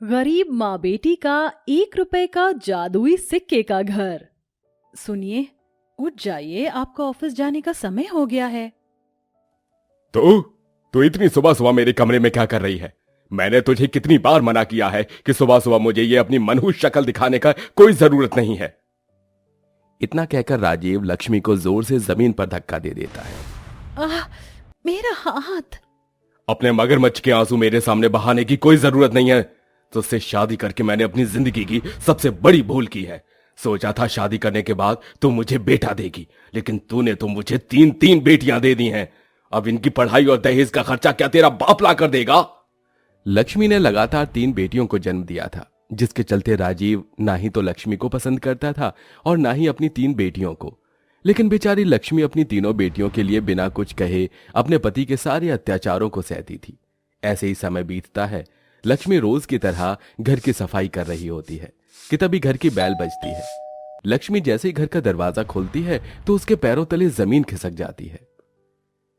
गरीब माँ बेटी का 1 रुपए का जादुई सिक्के का घर। सुनिए, उठ जाइए, आपका ऑफिस जाने का समय हो गया है। तू इतनी सुबह सुबह मेरे कमरे में क्या कर रही है? मैंने तुझे कितनी बार मना किया है कि सुबह सुबह मुझे ये अपनी मनहूस शक्ल दिखाने का कोई जरूरत नहीं है। इतना कहकर राजीव लक्ष्मी को जोर से जमीन पर धक्का दे देता है। आह, मेरा हाथ। अपने मगरमच्छ के आंसू मेरे सामने बहाने की कोई जरूरत नहीं है। तुझसे शादी करके मैंने अपनी जिंदगी की सबसे बड़ी भूल की है। सोचा था शादी करने के बाद तू मुझे बेटा देगी, लेकिन तूने तो मुझे 3-3 बेटियां दे दी हैं। अब इनकी पढ़ाई और दहेज का खर्चा क्या तेरा बाप ला कर देगा? लक्ष्मी ने लगातार 3 बेटियों को जन्म दिया था, जिसके चलते राजीव ना ही तो लक्ष्मी को पसंद करता था और ना ही अपनी 3 बेटियों को। लेकिन बेचारी लक्ष्मी अपनी तीनों बेटियों के लिए बिना कुछ कहे अपने पति के सारे अत्याचारों को सहती थी। ऐसे ही समय बीतता है। लक्ष्मी रोज की तरह घर की सफाई कर रही होती है कि तभी घर की बैल बजती है। लक्ष्मी जैसे ही घर का दरवाजा खोलती है तो उसके पैरों तले जमीन खिसक जाती है।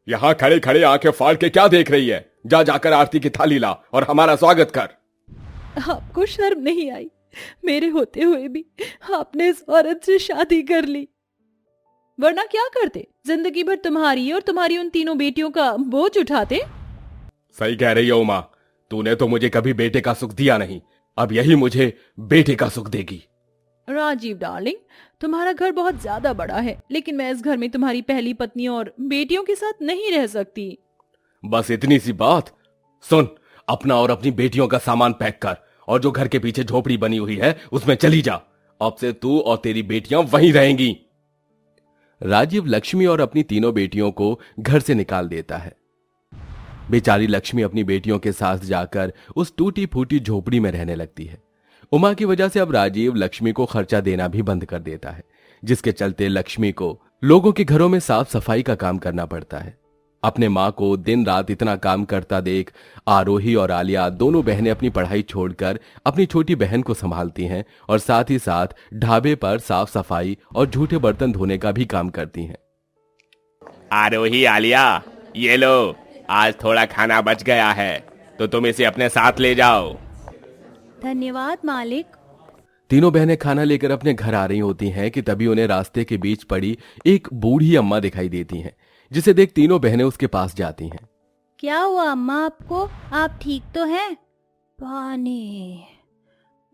यहां खड़े खड़े आंखें फाड़ के क्या देख रही है? जा जाकर आरती की थाली ला और हमारा स्वागत कर। आपको शर्म नहीं आई? मेरे होते हुए भी आपने इस औरत से शादी कर ली, वरना क्या करते? जिंदगी भर तुम्हारी और तुम्हारी उन 3 बेटियों का बोझ उठाते। सही कह रही है उमा, तूने तो मुझे कभी बेटे का सुख दिया नहीं, अब यही मुझे बेटे का सुख देगी। राजीव डार्लिंग, तुम्हारा घर बहुत ज्यादा बड़ा है, लेकिन मैं इस घर में तुम्हारी पहली पत्नी और बेटियों के साथ नहीं रह सकती। बस इतनी सी बात? सुन, अपना और अपनी बेटियों का सामान पैक कर और जो घर के पीछे झोपड़ी बनी हुई है उसमें चली जा। अब से तू और तेरी बेटियां वहीं रहेंगी। राजीव लक्ष्मी और अपनी तीनों बेटियों को घर से निकाल देता है। बेचारी लक्ष्मी अपनी बेटियों के साथ जाकर उस टूटी फूटी झोपड़ी में रहने लगती है। उमा की वजह से अब राजीव लक्ष्मी को खर्चा देना भी बंद कर देता है, जिसके चलते लक्ष्मी को लोगों के घरों में साफ सफाई का काम करना पड़ता है। अपने माँ को दिन रात इतना काम करता देख आरोही और आलिया दोनों बहनें अपनी पढ़ाई छोड़कर अपनी छोटी बहन को संभालती हैं और साथ ही साथ ढाबे पर साफ सफाई और झूठे बर्तन धोने का भी काम करती हैं। आरोही, आलिया, ये लो, आज थोड़ा खाना बच गया है तो तुम इसे अपने साथ ले जाओ। धन्यवाद मालिक। तीनों बहनें खाना लेकर अपने घर आ रही होती हैं कि तभी उन्हें रास्ते के बीच पड़ी एक बूढ़ी अम्मा दिखाई देती हैं, जिसे देख तीनों बहनें उसके पास जाती हैं। क्या हुआ अम्मा आपको? आप ठीक तो हैं? पानी,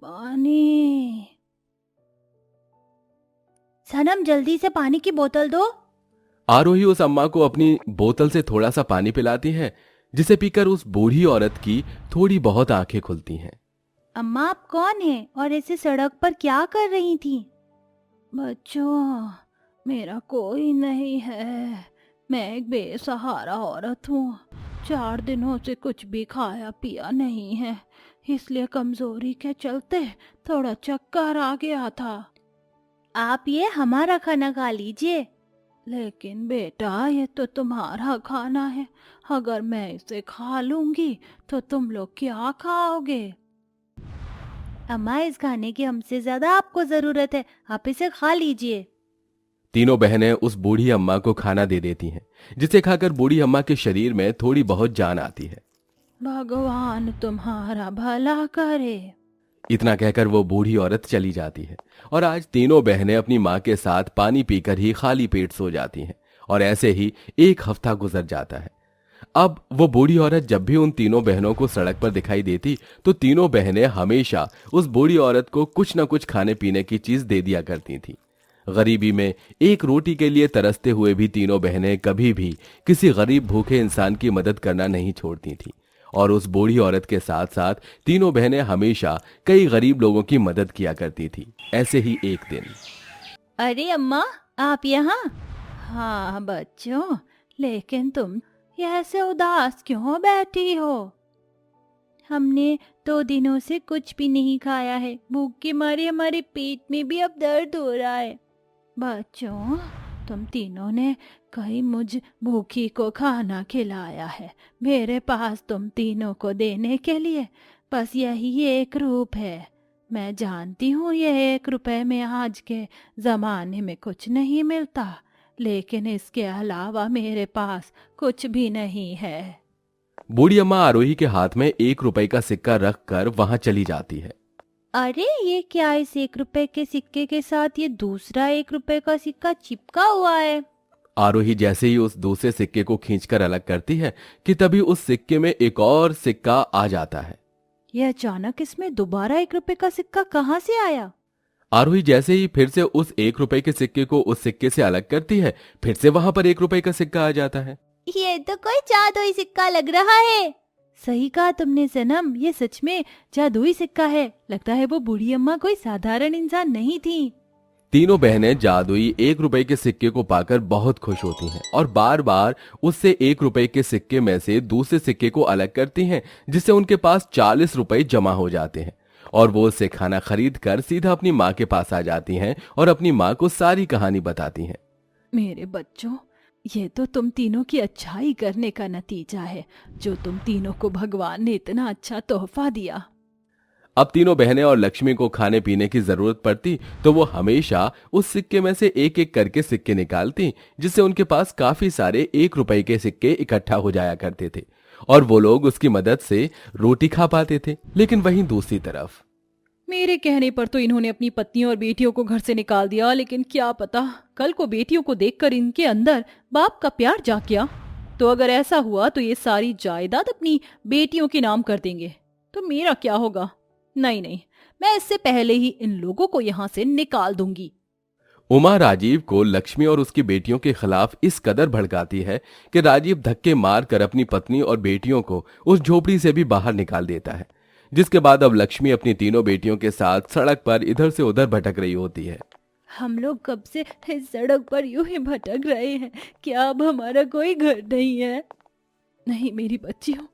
पानी। सनम, जल्दी से पानी की बोतल दो। आरोही उस अम्मा को अपनी बोतल से थोड़ा सा पानी पिलाती है, जिसे पीकर उस बूढ़ी औरत की थोड़ी बहुत आंखें खुलती हैं। अम्मा, आप कौन हैं और ऐसे सड़क पर क्या कर रही थी? बच्चों, मेरा कोई नहीं है। मैं एक बेसहारा औरत हूँ। 4 दिनों से कुछ भी खाया पिया नहीं है, इसलिए कमजोरी के चलते थोड़ा चक्कर आ गया था। आप ये हमारा खाना खा लीजिए। लेकिन बेटा, ये तो तुम्हारा खाना है। अगर मैं इसे खा लूंगी तो तुम लोग क्या खाओगे? अम्मा, इस खाने की हमसे ज्यादा आपको जरूरत है, आप इसे खा लीजिए। तीनों बहनें उस बूढ़ी अम्मा को खाना दे देती हैं, जिसे खाकर बूढ़ी अम्मा के शरीर में थोड़ी बहुत जान आती है। भगवान तुम्हारा भला करे। इतना कहकर वो बूढ़ी औरत चली जाती है और आज तीनों बहनें अपनी माँ के साथ पानी पीकर ही खाली पेट सो जाती हैं और ऐसे ही 1 हफ्ता गुजर जाता है। अब वो बूढ़ी औरत जब भी उन तीनों बहनों को सड़क पर दिखाई देती तो तीनों बहनें हमेशा उस बूढ़ी औरत को कुछ न कुछ खाने पीने की चीज दे दिया करती थीं। गरीबी में एक रोटी के लिए तरसते हुए भी तीनों बहनें कभी भी किसी गरीब भूखे इंसान की मदद करना नहीं छोड़ती थीं और उस बूढ़ी औरत के साथ साथ तीनों बहनें हमेशा कई गरीब लोगों की मदद किया करती थी। ऐसे ही एक दिन। अरे अम्मा, आप यहाँ? हाँ बच्चों, लेकिन तुम ऐसे उदास क्यों बैठी हो? हमने 2 दिनों से कुछ भी नहीं खाया है। भूख के मारे हमारे पेट में भी अब दर्द हो रहा है। बच्चों, तुम तीनों ने कहीं मुझ भूखी को खाना खिलाया है। मेरे पास तुम तीनों को देने के लिए बस यही एक रूप है। मैं जानती हूँ ये 1 रुपए में आज के जमाने में कुछ नहीं मिलता, लेकिन इसके अलावा मेरे पास कुछ भी नहीं है। बूढ़ी अम्मा आरोही के हाथ में 1 रुपए का सिक्का रख कर वहां चली जाती है। अरे ये क्या, इस 1 रुपए के सिक्के के साथ ये दूसरा 1 रुपए का सिक्का चिपका हुआ है। आरोही जैसे ही उस दूसरे सिक्के को खींचकर अलग करती है कि तभी उस सिक्के में एक और सिक्का आ जाता है। ये अचानक इसमें दोबारा 1 रुपए का सिक्का कहाँ से आया? आरोही जैसे ही फिर से उस 1 रुपए के सिक्के को उस सिक्के से अलग करती है, फिर से वहां पर 1 रुपए का सिक्का आ जाता है। ये तो कोई जादुई सिक्का लग रहा है। सही कहा तुमने सनम, ये सच में जादुई सिक्का है। लगता है वो बूढ़ी अम्मा कोई साधारण इंसान नहीं थी। तीनों बहनें जादुई 1 रुपए के सिक्के को पाकर बहुत खुश होती हैं और बार बार उससे 1 रुपए के सिक्के में से दूसरे सिक्के को अलग करती हैं, जिससे उनके पास 40 रुपए जमा हो जाते हैं और वो उससे खाना खरीद कर सीधा अपनी माँ के पास आ जाती हैं और अपनी माँ को सारी कहानी बताती हैं। मेरे बच्चों, ये तो तुम तीनों की अच्छाई करने का नतीजा है, जो तुम तीनों को भगवान ने इतना अच्छा तोहफा दिया। अब तीनों बहनें और लक्ष्मी को खाने पीने की जरूरत पड़ती तो वो हमेशा उस सिक्के में से एक एक करके सिक्के निकालती, जिससे उनके पास काफी सारे 1 रुपए के सिक्के इकट्ठा हो जाया करते थे और वो लोग उसकी मदद से रोटी खा पाते थे। लेकिन वहीं दूसरी तरफ मेरे कहने पर तो इन्होंने अपनी पत्नियों और बेटियों को घर से निकाल दिया, लेकिन क्या पता कल को बेटियों को देखकर इनके अंदर बाप का प्यार जाग गया। तो अगर ऐसा हुआ तो ये सारी जायदाद अपनी बेटियों के नाम कर देंगे, तो मेरा क्या होगा? नहीं नहीं, मैं इससे पहले ही इन लोगों को यहाँ से निकाल दूंगी। उमा राजीव को लक्ष्मी और उसकी बेटियों के खिलाफ इस कदर भड़काती है कि राजीव धक्के मार कर अपनी पत्नी और बेटियों को उस झोपड़ी से भी बाहर निकाल देता है, जिसके बाद अब लक्ष्मी अपनी तीनों बेटियों के साथ सड़क पर इधर से उधर भटक रही होती है। हम लोग कब से इस सड़क पर यूं ही भटक रहे हैं, क्या अब हमारा कोई घर नहीं है? नहीं मेरी बच्चियों,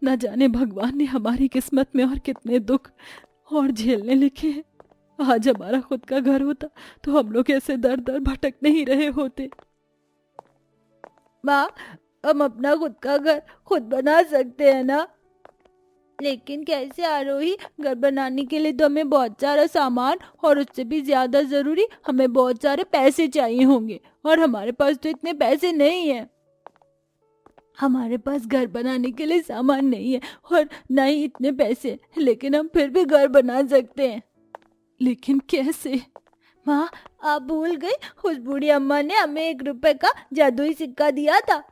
न जाने भगवान ने हमारी किस्मत में और कितने दुख और झेलने लिखे हैं। आज हमारा खुद का घर होता तो हम लोग ऐसे दर दर भटक नहीं रहे होते। माँ, हम अपना खुद का घर खुद बना सकते हैं ना? लेकिन कैसे आरोही? घर बनाने के लिए तो हमें बहुत सारा सामान और उससे भी ज्यादा जरूरी हमें बहुत सारे पैसे चाहिए होंगे, और हमारे पास तो इतने पैसे नहीं है। हमारे पास घर बनाने के लिए सामान नहीं है और ना ही इतने पैसे, लेकिन हम फिर भी घर बना सकते हैं। लेकिन कैसे? माँ, आप भूल गई, उस बूढ़ी अम्मा ने हमें 1 रुपए का जादुई सिक्का दिया था।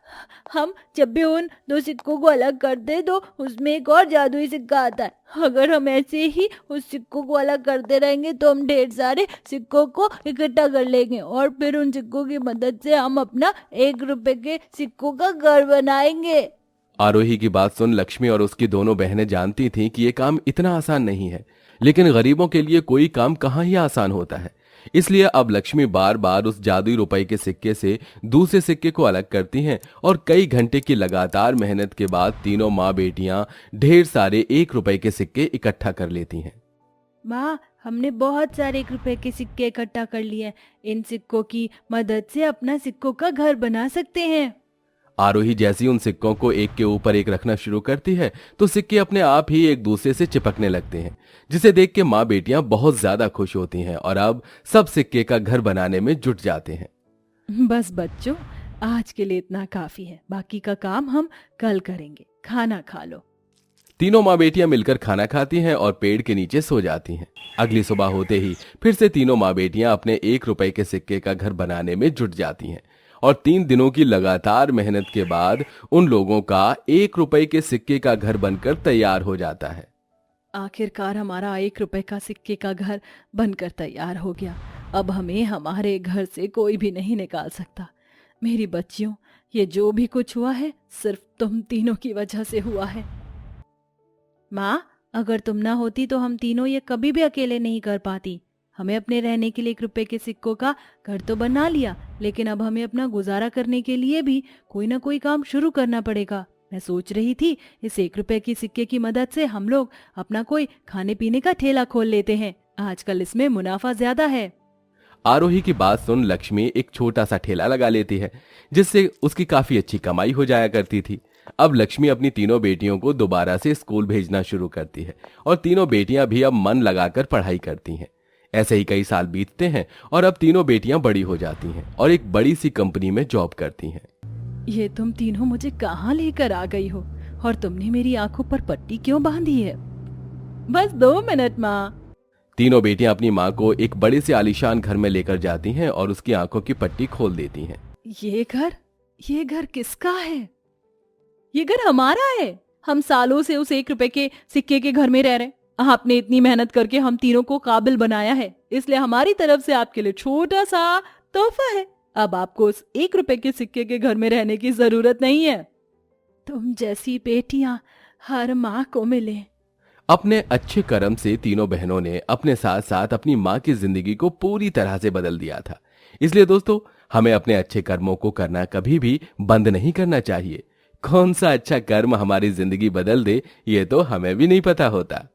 हम जब भी उन 2 सिक्कों को अलग करते तो उसमें एक और जादुई सिक्का आता है। अगर हम ऐसे ही उस सिक्कों को अलग करते रहेंगे तो हम ढेर सारे सिक्कों को इकट्ठा कर लेंगे और फिर उन सिक्कों की मदद से हम अपना 1 रुपए के सिक्कों का घर बनाएंगे। आरोही की बात सुन लक्ष्मी और उसकी दोनों बहनें जानती थीं कि ये काम इतना आसान नहीं है, लेकिन गरीबों के लिए कोई काम कहाँ ही आसान होता है। इसलिए अब लक्ष्मी बार बार उस जादुई रुपए के सिक्के से दूसरे सिक्के को अलग करती हैं और कई घंटे की लगातार मेहनत के बाद तीनों माँ बेटियां ढेर सारे 1 रुपए के सिक्के इकट्ठा कर लेती हैं। माँ, हमने बहुत सारे 1 रुपए के सिक्के इकट्ठा कर लिए। इन सिक्कों की मदद से अपना सिक्कों का घर बना सकते हैं। आरोही जैसी उन सिक्कों को एक के ऊपर एक रखना शुरू करती है तो सिक्के अपने आप ही एक दूसरे से चिपकने लगते हैं, जिसे देख के माँ बेटियां बहुत ज्यादा खुश होती हैं और अब सब सिक्के का घर बनाने में जुट जाते हैं। बस बच्चों, आज के लिए इतना काफी है, बाकी का काम हम कल करेंगे। खाना खा लो। तीनों माँ बेटियां मिलकर खाना खाती हैं और पेड़ के नीचे सो जाती हैं। अगली सुबह होते ही फिर से तीनों माँ बेटियां अपने 1 रुपए के सिक्के का घर बनाने में जुट जाती हैं और 3 दिनों की लगातार मेहनत के बाद उन लोगों का 1 रुपए के सिक्के का घर बनकर तैयार हो जाता है। आखिरकार हमारा 1 रुपए का सिक्के का घर बनकर तैयार हो गया। अब हमें हमारे घर से कोई भी नहीं निकाल सकता। मेरी बच्चियों, ये जो भी कुछ हुआ है सिर्फ तुम तीनों की वजह से हुआ है। माँ, अगर तुम ना होती तो हम तीनों ये कभी भी अकेले नहीं कर पाती। हमें अपने रहने के लिए 1 रुपए के सिक्कों का घर तो बना लिया, लेकिन अब हमें अपना गुजारा करने के लिए भी कोई ना कोई काम शुरू करना पड़ेगा। मैं सोच रही थी इस 1 रुपए की सिक्के की मदद से हम लोग अपना कोई खाने पीने का ठेला खोल लेते हैं। आजकल इसमें मुनाफा ज्यादा है। आरोही की बात सुन लक्ष्मी एक छोटा सा ठेला लगा लेती है, जिससे उसकी काफी अच्छी कमाई हो जाया करती थी। अब लक्ष्मी अपनी तीनों बेटियों को दोबारा से स्कूल भेजना शुरू करती है और तीनों बेटियां भी अब मन लगाकर पढ़ाई करती हैं। ऐसे ही कई साल बीतते हैं और अब तीनों बेटियां बड़ी हो जाती हैं और एक बड़ी सी कंपनी में जॉब करती हैं। ये तुम तीनों मुझे कहाँ लेकर आ गई हो और तुमने मेरी आंखों पर पट्टी क्यों बांधी है? बस 2 मिनट माँ। तीनों बेटियां अपनी माँ को एक बड़े से आलीशान घर में लेकर जाती हैं और उसकी आंखों की पट्टी खोल देती हैं। ये घर किसका है? ये घर हमारा है। हम सालों से उस 1 रुपए के सिक्के के घर में रह रहे हैं। आपने इतनी मेहनत करके हम तीनों को काबिल बनाया है, इसलिए हमारी तरफ से आपके लिए छोटा सा तोहफा है। अब आपको उस 1 रुपए के सिक्के के घर में रहने की जरूरत नहीं है। तुम जैसी बेटियां हर माँ को मिले। अपने अच्छे कर्म से तीनों बहनों ने अपने साथ साथ अपनी माँ की जिंदगी को पूरी तरह से बदल दिया था। इसलिए दोस्तों, हमें अपने अच्छे कर्मों को करना कभी भी बंद नहीं करना चाहिए। कौन सा अच्छा कर्म हमारी जिंदगी बदल दे, ये तो हमें भी नहीं पता होता।